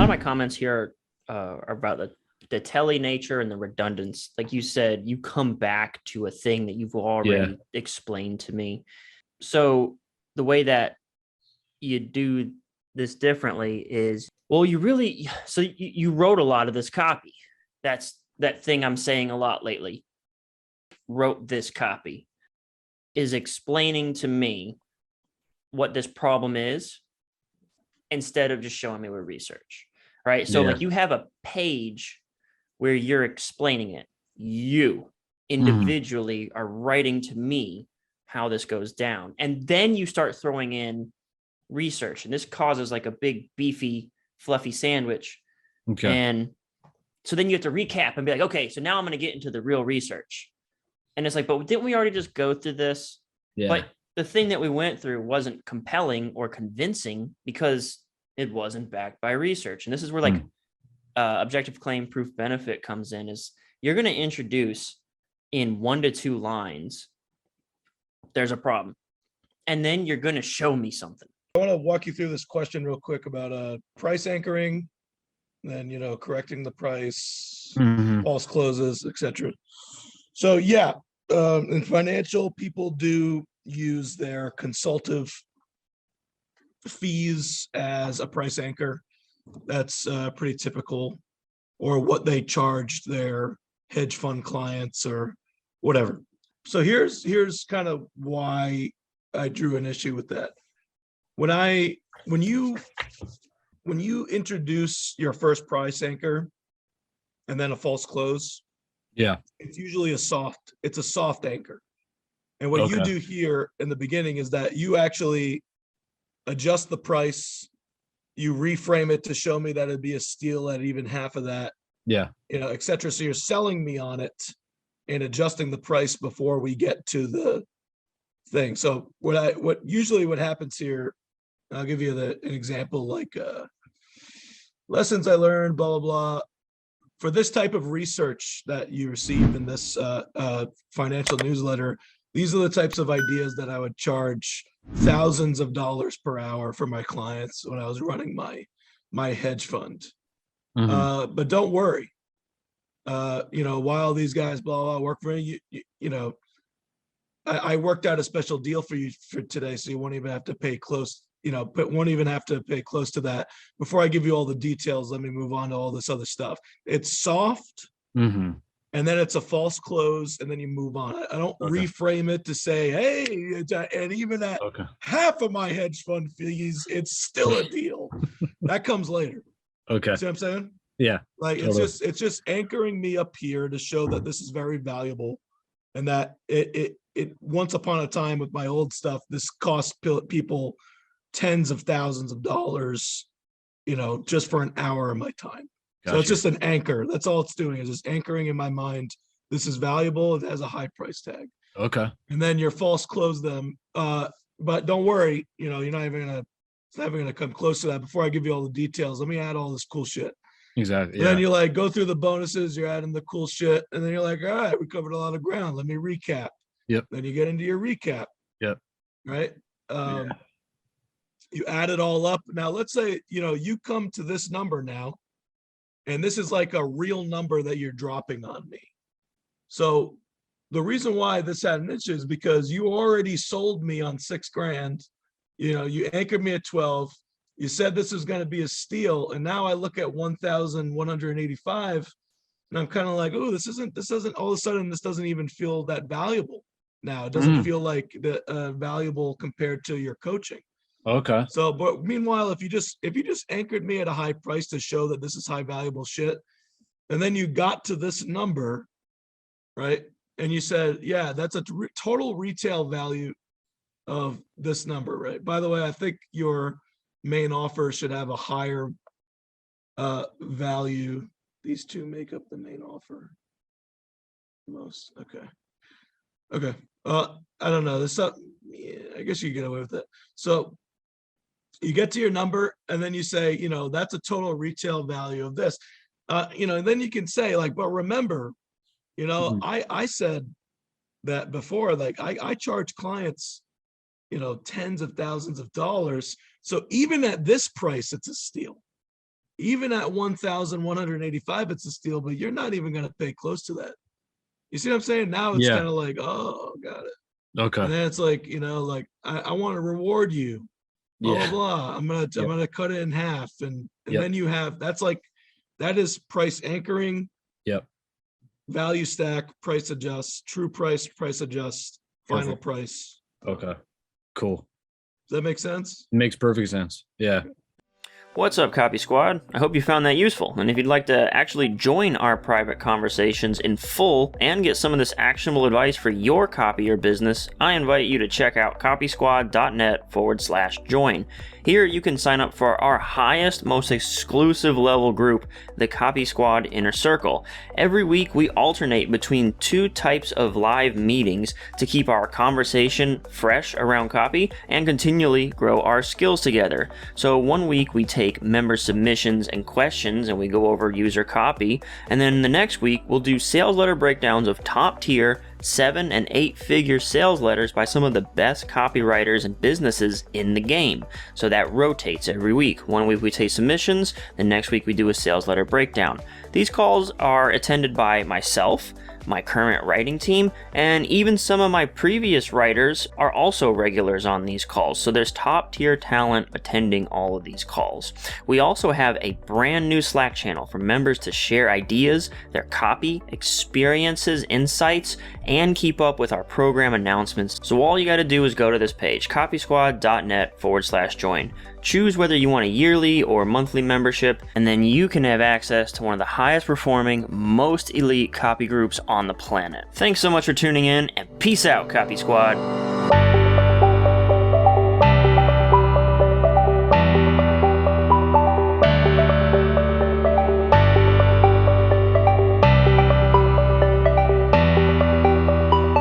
lot of my comments here are about the tele nature and the redundance. Like you said, you come back to a thing that you've already explained to me. So the way that you do this differently is, well, you wrote a lot of this copy. That's that thing I'm saying a lot lately. Wrote this copy is explaining to me what this problem is instead of just showing me with research, right? So like you have a page where you're explaining it. You individually are writing to me how this goes down. And then you start throwing in research, and this causes like a big, beefy, fluffy sandwich. Okay. And so then you have to recap and be like, okay, so now I'm going to get into the real research. And it's like, but didn't we already just go through this? Yeah. But the thing that we went through wasn't compelling or convincing because it wasn't backed by research. And this is where like objective claim proof benefit comes in, is you're going to introduce in 1 to 2 lines, there's a problem. And then you're going to show me something. I want to walk you through this question real quick about price anchoring, then, correcting the price, false closes, etc. So yeah, in financial, people do use their consultative fees as a price anchor. That's pretty typical, or what they charged their hedge fund clients or whatever. So here's kind of why I drew an issue with that. When you introduce your first price anchor and then a false close, it's usually a soft anchor. And what you do here in the beginning is that you actually adjust the price, you reframe it to show me that it'd be a steal at even half of that, et cetera. So you're selling me on it and adjusting the price before we get to the thing. So what usually happens here, I'll give you an example, like lessons I learned, blah, blah, blah. For this type of research that you received in this financial newsletter, these are the types of ideas that I would charge thousands of dollars per hour for my clients when I was running my hedge fund. But don't worry, while these guys blah work for you, I worked out a special deal for you for today, so you won't even have to pay close. But won't even have to pay close to that. Before I give you all the details, let me move on to all this other stuff. It's soft, and then it's a false close, and then you move on. I don't reframe it to say, hey, and even at half of my hedge fund fees, it's still a deal. That comes later. Okay. See what I'm saying? Yeah. Like it's just anchoring me up here to show that this is very valuable, and that it once upon a time with my old stuff, this cost people tens of thousands of dollars, just for an hour of my time. Gotcha. So it's just an anchor. That's all it's doing, is just anchoring in my mind. This is valuable. It has a high price tag. Okay. And then your false close them. But don't worry, it's not even gonna come close to that. Before I give you all the details, let me add all this cool shit. Exactly. Yeah. Then you like go through the bonuses, you're adding the cool shit, and then you're like, all right, we covered a lot of ground. Let me recap. Yep. Then you get into your recap. Yep. Right. You add it all up. Now, let's say, you come to this number now, and this is like a real number that you're dropping on me. So the reason why this had an issue is because you already sold me on $6,000. You anchored me at 12. You said this is going to be a steal. And now I look at 1,185 and I'm kind of like, oh, this doesn't all of a sudden, this doesn't even feel that valuable. Now it doesn't feel like the valuable compared to your coaching. Okay. So, but meanwhile, if you just anchored me at a high price to show that this is high valuable shit, and then you got to this number, right? And you said, yeah, that's a total retail value of this number, right? By the way, I think your main offer should have a higher value. These two make up the main offer most. Okay. Okay. I don't know. This stuff, yeah, I guess you get away with it. So you get to your number, and then you say, that's a total retail value of this. And then you can say, like, but remember, I said that before, like I charge clients, tens of thousands of dollars. So even at this price, it's a steal. even at 1,185, it's a steal, but you're not even going to pay close to that. You see what I'm saying? Now it's kind of like, oh, got it. Okay. And then it's like, you know, like I want to reward you. Blah, blah, blah. I'm gonna cut it in half. And then you have, that is price anchoring. Yep. Value stack, price adjust, true price, price adjust, final price. Okay. Cool. Does that make sense? It makes perfect sense. Yeah. What's up, Copy Squad? I hope you found that useful, and if you'd like to actually join our private conversations in full and get some of this actionable advice for your copy or business, I invite you to check out copysquad.net/join. Here you can sign up for our highest, most exclusive level group, the Copy Squad Inner Circle. Every week we alternate between two types of live meetings to keep our conversation fresh around copy and continually grow our skills together. So one week we take member submissions and questions and we go over user copy, and then the next week we'll do sales letter breakdowns of top tier 7- and 8-figure sales letters by some of the best copywriters and businesses in the game. So that rotates every week. One week we take submissions, the next week we do a sales letter breakdown. These calls are attended by myself, my current writing team, and even some of my previous writers are also regulars on these calls. So there's top tier talent attending all of these calls. We also have a brand new Slack channel for members to share ideas, their copy, experiences, insights, and keep up with our program announcements. So all you got to do is go to this page, copysquad.net/join. Choose whether you want a yearly or monthly membership, and then you can have access to one of the highest performing, most elite copy groups on the planet. Thanks so much for tuning in, and peace out, Copy Squad.